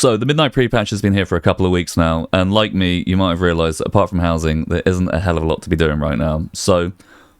So the Midnight Prepatch has been here for a couple of weeks now, and like me, you might have realised that apart from housing, there isn't a hell of a lot to be doing right now. So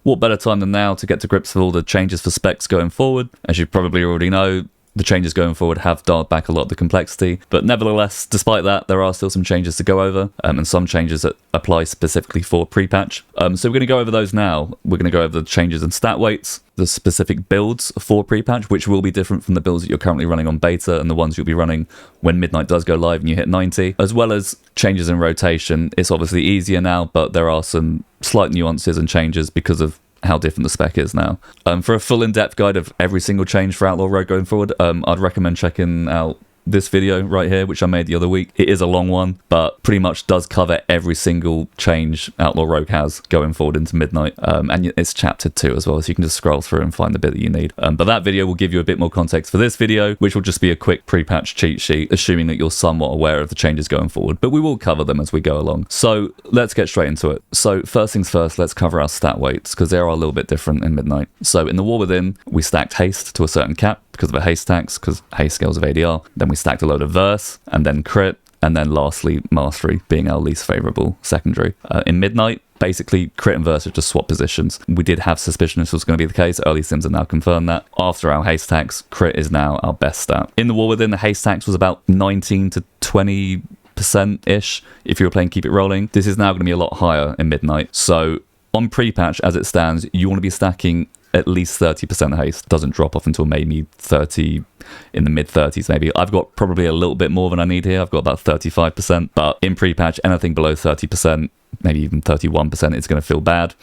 what better time than now to get to grips with all the changes for specs going forward? As you probably already know, the changes going forward have dialed back a lot of the complexity, but nevertheless, despite that, there are still some changes to go over, and some changes that apply specifically for pre-patch. So we're going to go over those now. We're going to go over the changes in stat weights, the specific builds for pre-patch, which will be different from the builds that you're currently running on beta and the ones you'll be running when Midnight does go live and you hit 90, as well as changes in rotation. It's obviously easier now, but there are some slight nuances and changes because of how different the spec is now. For a full in-depth guide of every single change for Outlaw Rogue going forward, I'd recommend checking out this video right here, which I made the other week. It is a long one, but pretty much does cover every single change Outlaw Rogue has going forward into Midnight. And it's chapter 2 as well, so you can just scroll through and find the bit that you need. But that video will give you a bit more context for this video, which will just be a quick pre-patch cheat sheet, assuming that you're somewhat aware of the changes going forward. But we will cover them as we go along. So let's get straight into it. So first things first, let's cover our stat weights, because they are a little bit different in Midnight. So in the War Within, we stacked haste to a certain cap because of a haste tax, because haste scales of ADR. Then we stacked a load of verse, and then crit, and then lastly mastery, being our least favourable secondary. In Midnight, basically crit and verse are just swap positions. We did have suspicion this was going to be the case. Early sims have now confirmed that. After our haste tax, crit is now our best stat. In the War Within, the haste tax was about 19 to 20%-ish if you were playing Keep It Rolling. This is now going to be a lot higher in Midnight. So on pre-patch, as it stands, you want to be stacking at least 30% haste. Doesn't drop off until maybe 30, in the mid 30s maybe. I've got probably a little bit more than I need here. I've got about 35%, but in pre-patch, anything below 30%, maybe even 31%, it's going to feel bad.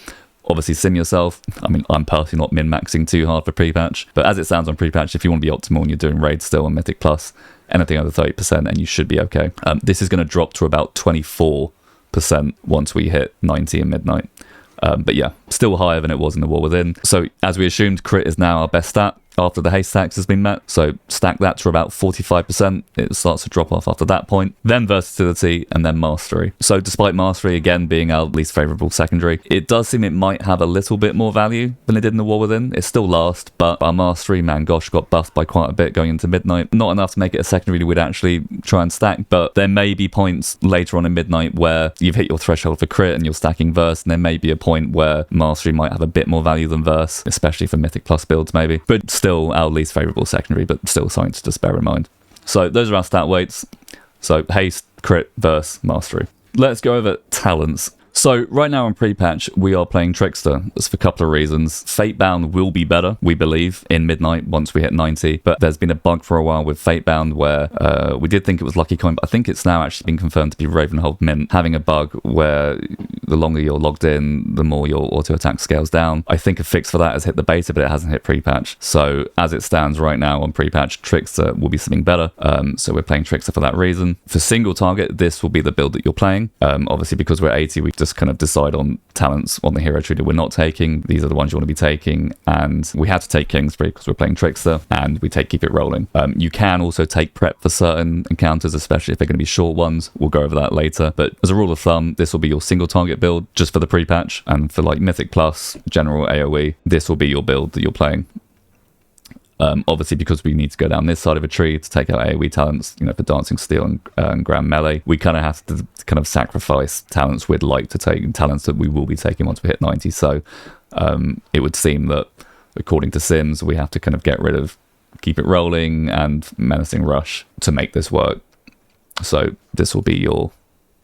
Obviously sim yourself. I mean, I'm personally not min-maxing too hard for pre-patch, but as it sounds on pre-patch, if you want to be optimal and you're doing raids still on Mythic Plus, anything over 30% and you should be okay. This is going to drop to about 24% once we hit 90 in Midnight. But yeah, still higher than it was in the War Within. So as we assumed, crit is now our best stat after the haste tax has been met. So stack that to about 45%. It starts to drop off after that point. Then versatility, and then mastery. So despite mastery, again, being our least favourable secondary, it does seem it might have a little bit more value than it did in the War Within. It's still last, but our mastery, man, gosh, got buffed by quite a bit going into Midnight. Not enough to make it a secondary we'd actually try and stack, but there may be points later on in Midnight where you've hit your threshold for crit and you're stacking verse, and there may be a point where mastery might have a bit more value than verse, especially for Mythic Plus builds maybe. But still our least favourable secondary, but still something to just bear in mind. So those are our stat weights. So haste, crit, verse, mastery. Let's go over talents. So right now on pre-patch, we are playing Trickster. That's for a couple of reasons. Fatebound will be better, we believe, in Midnight once we hit 90. But there's been a bug for a while with Fatebound where we did think it was Lucky Coin, but I think it's now actually been confirmed to be Ravenhold Mint, having a bug where the longer you're logged in, the more your auto attack scales down. I think a fix for that has hit the beta, but it hasn't hit pre-patch. So as it stands right now on pre-patch, Trickster will be something better. So we're playing Trickster for that reason. For single target, this will be the build that you're playing. Obviously, because we're 80, we just kind of decide on talents on the hero tree that we're not taking. These are the ones you want to be taking, and we had to take Kingsbury because we're playing Trickster, and we take Keep It Rolling. You can also take prep for certain encounters, especially if they're going to be short ones. We'll go over that later, but as a rule of thumb, this will be your single target build just for the pre-patch, and for like Mythic Plus, general AOE, this will be your build that you're playing. Obviously, because we need to go down this side of a tree to take out AoE talents, you know, for Dancing Steel and Grand Melee, we kind of have to kind of sacrifice talents we'd like to take, talents that we will be taking once we hit 90. So it would seem that, according to Sims, we have to kind of get rid of Keep It Rolling and Menacing Rush to make this work. So this will be your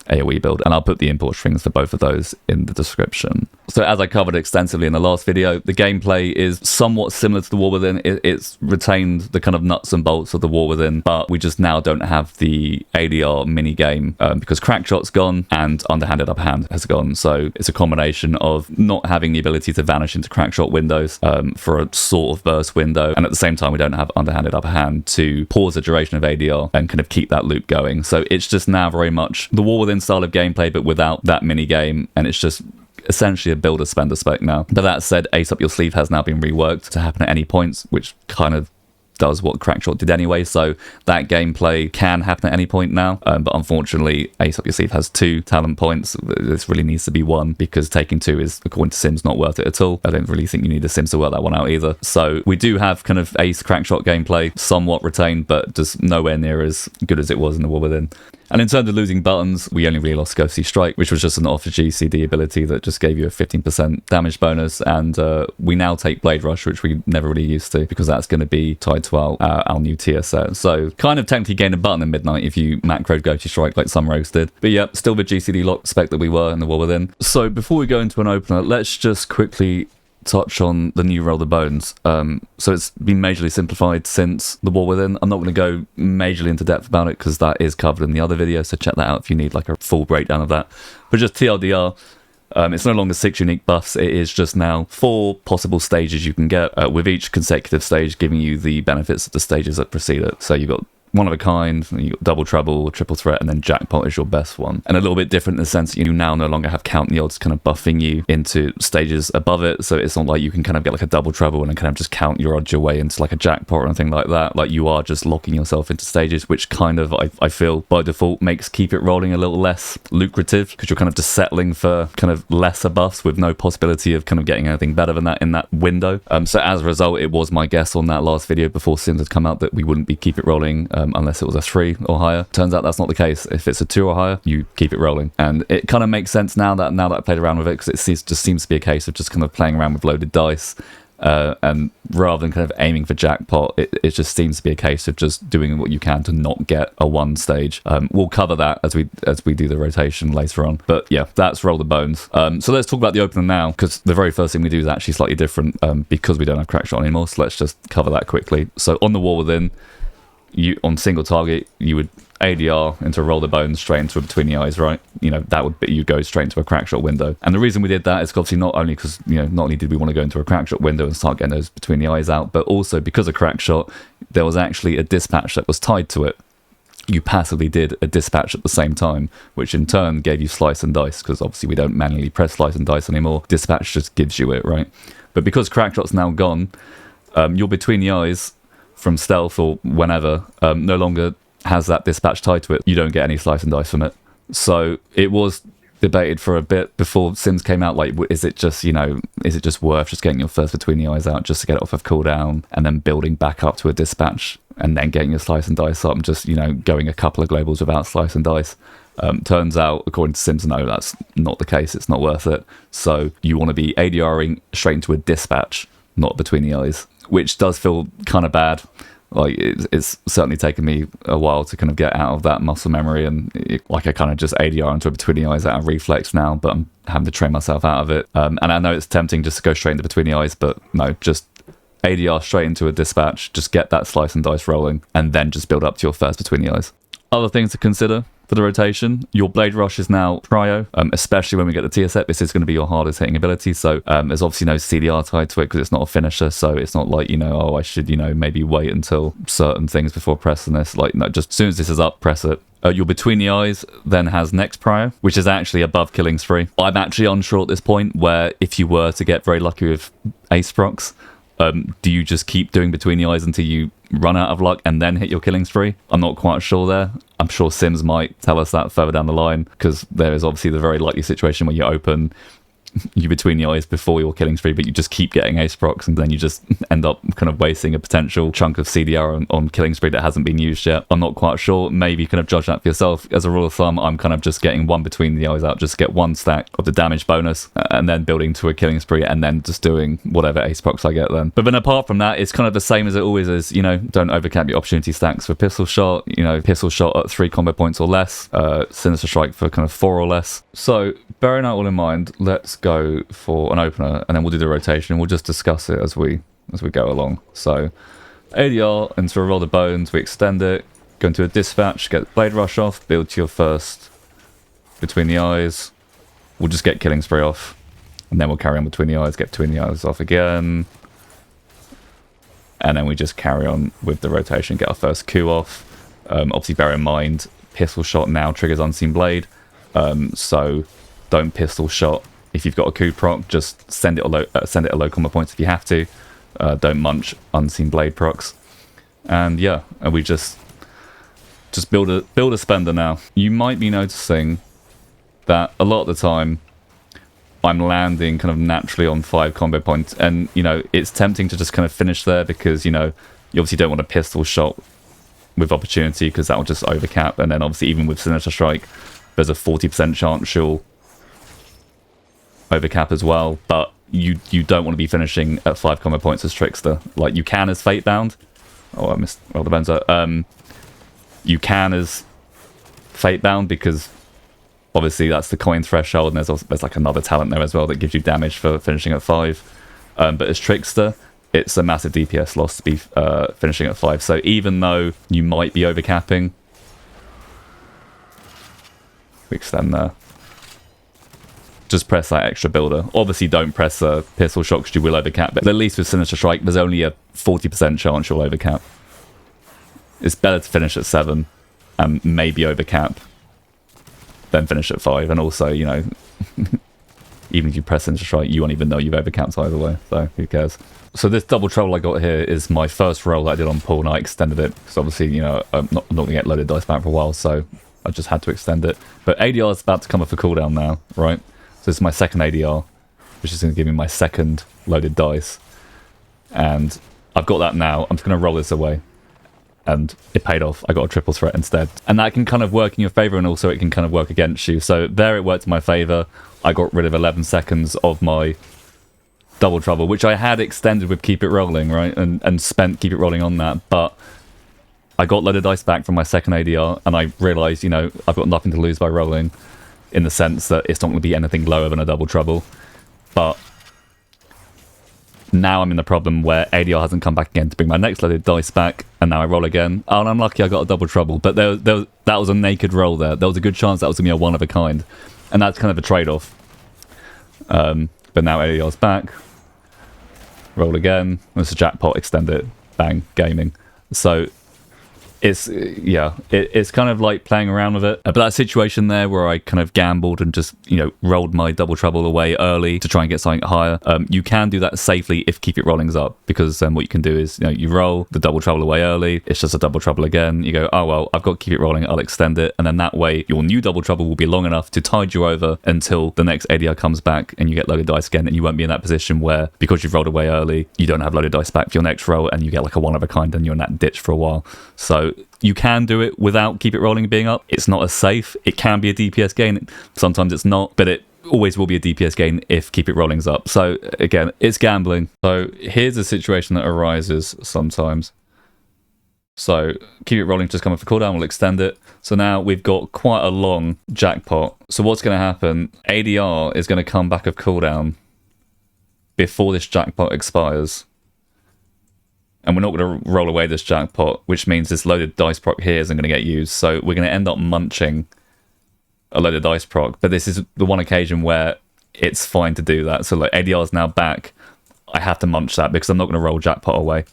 AOE build, and I'll put the import strings for both of those in the description. So as I covered extensively in the last video, the gameplay is somewhat similar to the War Within. It's retained the kind of nuts and bolts of the War Within, but we just now don't have the ADR mini game because Crackshot's gone and Underhanded Upper Hand has gone. So it's a combination of not having the ability to vanish into Crackshot windows for a sort of burst window, and at the same time we don't have Underhanded Upper Hand to pause the duration of ADR and kind of keep that loop going. So it's just now very much the War Within style of gameplay, but without that mini game, and it's just essentially a builder spender spec now. But that said, Ace Up Your Sleeve has now been reworked to happen at any points, which kind of does what Crackshot did anyway, so that gameplay can happen at any point now, but unfortunately Ace Up Your Sleeve has 2 talent points. This really needs to be 1, because taking 2 is, according to Sims, not worth it at all. I don't really think you need the Sims to work that one out either. So we do have kind of Ace Crackshot gameplay somewhat retained, but just nowhere near as good as it was in the War Within. And in terms of losing buttons, we only really lost Ghostly Strike, which was just an off GCD ability that just gave you a 15% damage bonus. And we now take Blade Rush, which we never really used to, because that's going to be tied to our new tier set. So kind of technically gain a button in Midnight if you macroed Ghostly Strike like some rogues did. But yeah, still the GCD lock spec that we were in the War Within. So before we go into an opener, let's just quickly touch on the new Roll the Bones. So it's been majorly simplified since the War Within. I'm not going to go majorly into depth about it because that is covered in the other video, so check that out if you need like a full breakdown of that. But just TLDR, it's no longer 6 unique buffs, it is just now 4 possible stages you can get, with each consecutive stage giving you the benefits of the stages that precede it. So you've got One of a Kind, you got Double Trouble, Triple Threat, and then Jackpot is your best one. And a little bit different in the sense that you now no longer have Count the Odds kind of buffing you into stages above it, so it's not like you can kind of get like a Double Trouble and then kind of just count your odds your way into like a Jackpot or anything like that. Like you are just locking yourself into stages, which kind of, I feel, by default makes Keep It Rolling a little less lucrative, because you're kind of just settling for kind of lesser buffs with no possibility of kind of getting anything better than that in that window. So as a result, it was my guess on that last video before Sims had come out that we wouldn't be Keep It Rolling unless it was a 3 or higher. Turns out that's not the case. If it's a 2 or higher, you keep it rolling. And it kind of makes sense now that I played around with it, because it just seems to be a case of just kind of playing around with loaded dice. And rather than kind of aiming for jackpot, it just seems to be a case of just doing what you can to not get a 1 stage. We'll cover that as we do the rotation later on. But yeah, that's Roll the Bones. So let's talk about the opener now, because the very first thing we do is actually slightly different, because we don't have Crackshot anymore. So let's just cover that quickly. So on the War Within, you on single target, you would ADR into Roll the Bones straight into a Between the Eyes, right? You know, that would be, you go straight into a Crackshot window. And the reason we did that is obviously not only because, you know, not only did we want to go into a Crackshot window and start getting those Between the Eyes out, but also because of Crackshot, there was actually a dispatch that was tied to it. You passively did a dispatch at the same time, which in turn gave you Slice and Dice, because obviously we don't manually press Slice and Dice anymore. Dispatch just gives you it, right? But because Crackshot's now gone, your Between the Eyes from stealth or whenever no longer has that dispatch tied to it. You don't get any Slice and Dice from it. So it was debated for a bit before Sims came out, like, is it just, you know, is it just worth just getting your first Between the Eyes out just to get it off of cooldown and then building back up to a dispatch and then getting your Slice and Dice up and just, you know, going a couple of globals without Slice and Dice? Turns out, according to Sims, no, that's not the case. It's not worth it. So you want to be ADRing straight into a dispatch, not Between the Eyes, which does feel kind of bad. Like it's certainly taken me a while to kind of get out of that muscle memory, and like I kind of just ADR into a Between the Eyes out of reflex now, but I'm having to train myself out of it. And I know it's tempting just to go straight into Between the Eyes, but no, just ADR straight into a dispatch, just get that Slice and Dice rolling, and then just build up to your first Between the Eyes. Other things to consider for the rotation: your Blade Rush is now prio, especially when we get the tier set. This is going to be your hardest hitting ability, so there's obviously no CDR tied to it because it's not a finisher, so it's not like, you know, oh, I should, you know, maybe wait until certain things before pressing this. Like, no, just as soon as this is up, press it. Your Between the Eyes then has next prio, which is actually above killing spree. I'm actually unsure at this point where, if you were to get very lucky with ace procs, do you just keep doing Between the Eyes until you run out of luck and then hit your killing spree? I'm not quite sure there. I'm sure Sims might tell us that further down the line, because there is obviously the very likely situation where you open you Between the Eyes before your killing spree, but you just keep getting ace procs, and then you just end up kind of wasting a potential chunk of CDR on killing spree that hasn't been used yet. I'm not quite sure. Maybe you kind of judge that for yourself. As a rule of thumb, I'm kind of just getting 1 Between the Eyes out just to get 1 stack of the damage bonus, and then building to a killing spree, and then just doing whatever ace procs I get then. But then apart from that, it's kind of the same as it always is. You know, don't overcap your opportunity stacks for pistol shot. You know, pistol shot at 3 combo points or less, sinister strike for kind of 4 or less. So bearing that all in mind, let's go for an opener, and then we'll do the rotation. We'll just discuss it as we go along. So ADR into a Roll the Bones, we extend it, go into a dispatch, get Blade Rush off, build to your first Between the Eyes. We'll just get killing spree off, and then we'll carry on Between the Eyes, get Between the Eyes off again, and then we just carry on with the rotation, get our first coup off. Obviously bear in mind, pistol shot now triggers Unseen Blade, so don't pistol shot if you've got a coup proc. Just send it at low combo points if you have to. Don't munch Unseen Blade procs. And yeah, and we just build a spender now. You might be noticing that a lot of the time I'm landing kind of naturally on 5 combo points, and you know, it's tempting to just kind of finish there because, you know, you obviously don't want a pistol shot with opportunity because that will just overcap, and then obviously even with Sinister Strike there's a 40% chance she'll overcap as well, but you don't want to be finishing at 5 combo points as Trickster. Like, you can as Fatebound. Oh, I missed. Well, depends. You can as Fatebound because obviously that's the coin threshold, and there's like another talent there as well that gives you damage for finishing at 5. But as Trickster, it's a massive DPS loss to be finishing at 5. So even though you might be overcapping, we extend there. Just press that extra builder. Obviously don't press a pistol shot because you will overcap, but at least with Sinister Strike there's only a 40% chance you'll overcap. It's better to finish at 7 and maybe overcap than finish at 5, and also, you know, even if you press Sinister Strike you won't even know you've overcapped either way, so who cares. So this double trouble I got here is my first roll that I did on Paul, and I extended it because obviously, you know, I'm not going to get loaded dice back for a while, so I just had to extend it. But ADR is about to come off a cooldown now, right? So this is my second ADR, which is going to give me my second loaded dice. And I've got that now. I'm just going to roll this away. And it paid off. I got a triple threat instead. And that can kind of work in your favour, and also it can kind of work against you. So there it worked in my favour. I got rid of 11 seconds of my double trouble, which I had extended with Keep It Rolling, right? And spent Keep It Rolling on that. But I got loaded dice back from my second ADR, and I realised, you know, I've got nothing to lose by rolling, in the sense that it's not going to be anything lower than a double trouble. But now I'm in the problem where ADR hasn't come back again to bring my next loaded dice back, and now I roll again. Oh, and I'm lucky I got a double trouble, but that was a naked roll there. There was a good chance that was going to be a one of a kind, and that's kind of a trade-off. But now ADR's back. Roll again. It's a jackpot, extend it. Bang, gaming. So it's, yeah, it's kind of like playing around with it. But that situation there where I kind of gambled and just, you know, rolled my double trouble away early to try and get something higher, you can do that safely if Keep It Rolling's up, because what you can do is, you know, you roll the double trouble away early, it's just a double trouble again, you go, oh well, I've got Keep It Rolling, I'll extend it, and then that way your new double trouble will be long enough to tide you over until the next ADR comes back and you get loaded dice again, and you won't be in that position where, because you've rolled away early, you don't have loaded dice back for your next roll and you get like a one of a kind and you're in that ditch for a while. So you can do it without Keep It Rolling being up. It's not as safe. It can be a DPS gain. Sometimes it's not, but it always will be a DPS gain if Keep It Rolling's up. So again, it's gambling. So here's a situation that arises sometimes. So Keep It Rolling just come off a cooldown, we'll extend it. So now we've got quite a long jackpot. So what's going to happen? ADR is going to come back off cooldown before this jackpot expires. And we're not going to roll away this jackpot, which means this loaded dice proc here isn't going to get used. So we're going to end up munching a loaded dice proc. But this is the one occasion where it's fine to do that. So like ADR is now back. I have to munch that because I'm not going to roll jackpot away.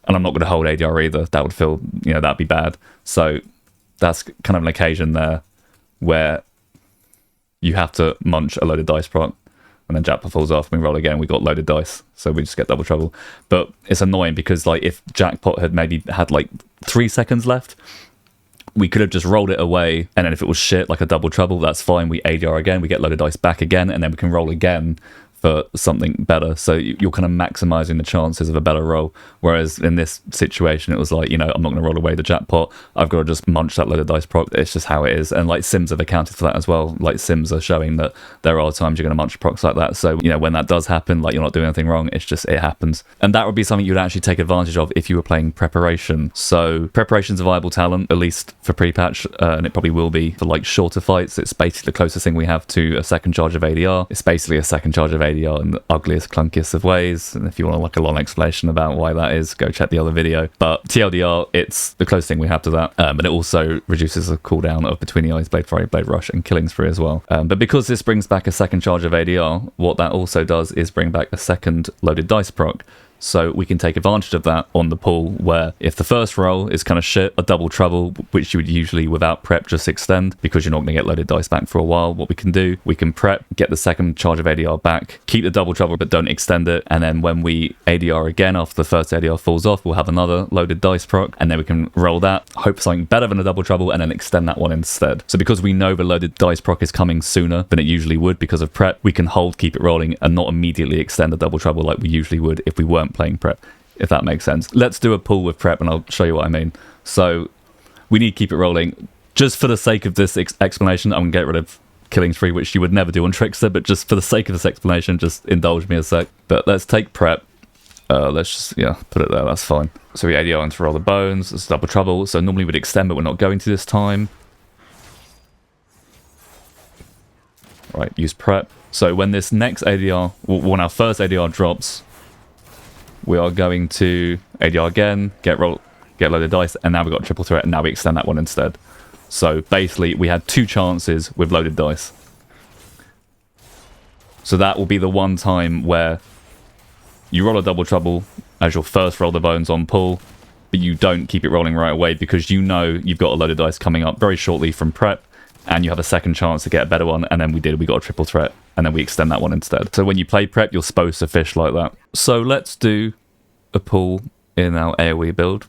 And I'm not going to hold ADR either. That would feel, you know, that'd be bad. So that's kind of an occasion there where you have to munch a loaded dice proc. And then jackpot falls off, and we roll again, we got loaded dice, so we just get double trouble. But it's annoying because, like, if jackpot had maybe had like 3 seconds left, we could have just rolled it away, and then if it was shit, like a double trouble, that's fine, we ADR again, we get loaded dice back again, and then we can roll again for something better. So you're kind of maximizing the chances of a better roll. Whereas in this situation, it was like, you know, I'm not going to roll away the jackpot. I've got to just munch that loaded dice proc. It's just how it is. And like Sims have accounted for that as well. Like Sims are showing that there are times you're going to munch procs like that. So, you know, when that does happen, like you're not doing anything wrong. It's just, it happens. And that would be something you'd actually take advantage of if you were playing preparation. So preparation's a viable talent, at least for pre-patch. And it probably will be for like shorter fights. It's basically the closest thing we have to a second charge of ADR. It's basically a second charge of ADR in the ugliest, clunkiest of ways. And if you want like a long explanation about why that is, go check the other video. But TLDR, it's the closest thing we have to that. And it also reduces the cooldown of Between the Eyes, Blade Flurry, Blade Rush, and Killing Spree as well. But because this brings back a second charge of ADR, what that also does is bring back a second loaded dice proc. So we can take advantage of that on the pool, where if the first roll is kind of shit, a double trouble, which you would usually without prep just extend because you're not going to get loaded dice back for a while, what we can do, we can prep, get the second charge of ADR back, keep the double trouble but don't extend it, and then when we ADR again after the first ADR falls off, we'll have another loaded dice proc, and then we can roll that, hope for something better than a double trouble, and then extend that one instead. So because we know the loaded dice proc is coming sooner than it usually would because of prep, we can hold, keep it rolling, and not immediately extend the double trouble like we usually would if we weren't playing prep, if that makes sense. Let's do a pull with prep and I'll show you what I mean. So we need to keep it rolling. Just for the sake of this explanation, I'm going to get rid of killing spree, which you would never do on Trickster, but just for the sake of this explanation, just indulge me a sec. But let's take prep. Let's just, yeah, put it there, that's fine. So we ADR into roll the bones, it's double trouble. So normally we'd extend, but we're not going to this time. Right, use prep. So when this next ADR, when our first ADR drops, we are going to ADR again, get loaded dice, and now we've got triple threat, and now we extend that one instead. So basically, we had 2 chances with loaded dice. So that will be the one time where you roll a double trouble as your first roll the bones on pull, but you don't keep it rolling right away because you know you've got a loaded dice coming up very shortly from prep, and you have a second chance to get a better one, and then we got a triple threat, and then we extend that one instead. So when you play prep, you're supposed to fish like that. So let's do a pull in our AoE build,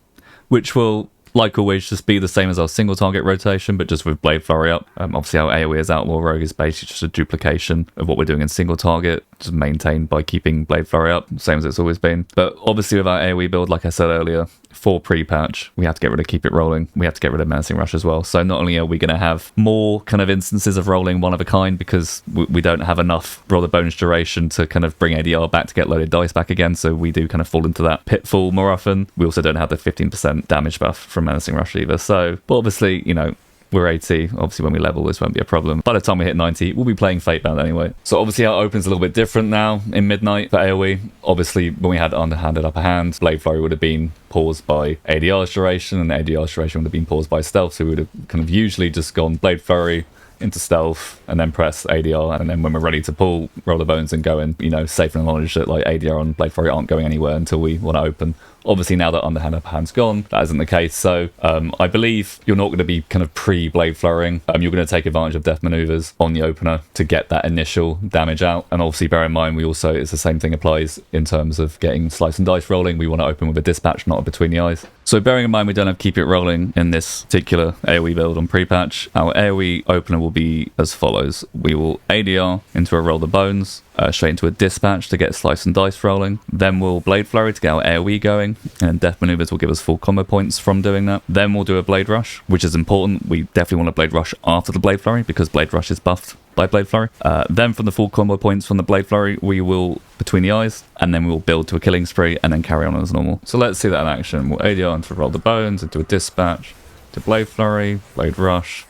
which will, like always, just be the same as our single target rotation, but just with Blade Flurry up. Obviously, our AoE as Outlaw Rogue is basically just a duplication of what we're doing in single target, just maintained by keeping Blade Flurry up, same as it's always been. But obviously, with our AoE build, like I said earlier, for pre-patch, we have to get rid of Keep It Rolling. We have to get rid of Menacing Rush as well. So not only are we going to have more kind of instances of rolling one of a kind because we don't have enough roll the bones duration to kind of bring ADR back to get loaded dice back again, so we do kind of fall into that pitfall more often. We also don't have the 15% damage buff from Menacing Rush either. So, but obviously, you know, we're 80. Obviously, when we level, this won't be a problem. By the time we hit 90, we'll be playing Fatebound anyway. So obviously, our open's a little bit different now in Midnight for AoE. Obviously, when we had underhanded upper hand, Blade Flurry would have been paused by ADR's duration, and ADR's duration would have been paused by stealth. So we would have kind of usually just gone Blade Flurry into stealth and then press ADR, and then when we're ready to pull, roll the bones and go in, you know, safe and knowledge that like ADR and Blade Flurry aren't going anywhere until we want to open. Obviously, now that underhand upper hand's gone, that isn't the case. So I believe you're not going to be kind of pre-Blade Flurrying. You're going to take advantage of death maneuvers on the opener to get that initial damage out. And obviously, bear in mind, it's the same thing applies in terms of getting slice and dice rolling. We want to open with a dispatch, not a between the eyes. So bearing in mind we don't have Keep It Rolling in this particular AoE build on pre-patch, our AoE opener will be as follows. We will ADR into a roll the bones, straight into a dispatch to get slice and dice rolling. Then we'll Blade Flurry to get our AoE going, and death maneuvers will give us full combo points from doing that. Then we'll do a Blade Rush, which is important. We definitely want a Blade Rush after the Blade Flurry because Blade Rush is buffed by Blade Flurry. Then from the full combo points from the Blade Flurry, we will between the eyes, and then we will build to a killing spree and then carry on as normal. So let's see that in action. We'll ADR into roll the bones, into a dispatch, to Blade Flurry, Blade Rush,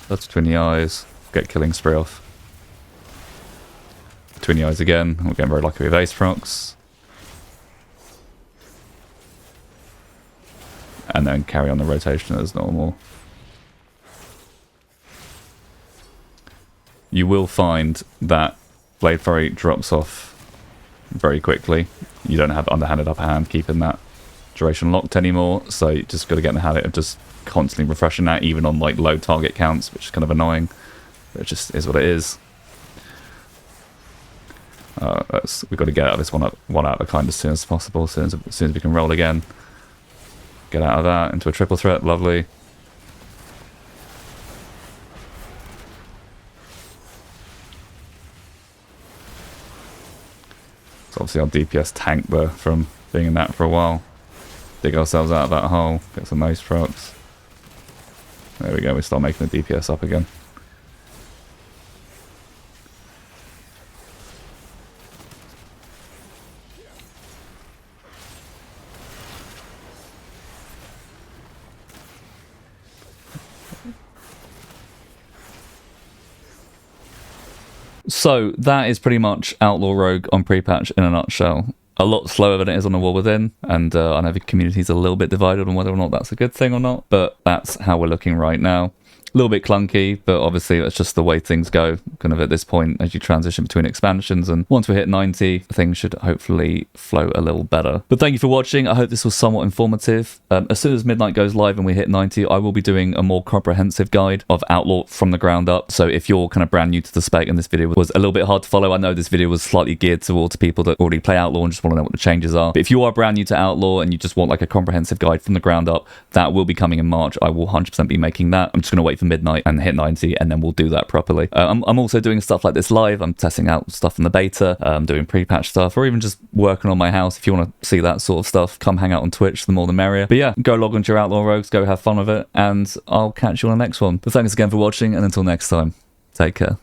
that's between the eyes, get killing spree off. Between the eyes again, we're getting very lucky with ace procs. And then carry on the rotation as normal. You will find that Blade Flurry drops off very quickly. You don't have underhanded upper hand keeping that duration locked anymore, so you just got to get in the habit of just constantly refreshing that, even on like low target counts, which is kind of annoying, but it just is what it is. We've got to get out of this one out of kind as soon as possible, as soon as we can roll again. Get out of that into a triple threat, lovely. So obviously our DPS tanked there from being in that for a while. Dig ourselves out of that hole, get some ace procs. There we go, we start making the DPS up again. So that is pretty much Outlaw Rogue on pre-patch in a nutshell. A lot slower than it is on the War Within, and I know the community's a little bit divided on whether or not that's a good thing or not, but that's how we're looking right now. A little bit clunky, but obviously that's just the way things go kind of at this point as you transition between expansions. And once we hit 90, things should hopefully flow a little better. But thank you for watching. I hope this was somewhat informative. As soon as Midnight goes live and we hit 90, I will be doing a more comprehensive guide of Outlaw from the ground up. So if you're kind of brand new to the spec and this video was a little bit hard to follow, I know this video was slightly geared towards people that already play Outlaw and just want to know what the changes are. But if you are brand new to Outlaw and you just want like a comprehensive guide from the ground up, that will be coming in March. I will 100% be making that. I'm just going to wait for Midnight and hit 90, and then we'll do that properly. I'm also doing stuff like this live. I'm testing out stuff in the beta, doing pre-patch stuff, or even just working on my house. If you want to see that sort of stuff, come hang out on Twitch. The more the merrier. But yeah, go log onto your Outlaw Rogues, go have fun with it, and I'll catch you on the next one. But thanks again for watching, and until next time, take care.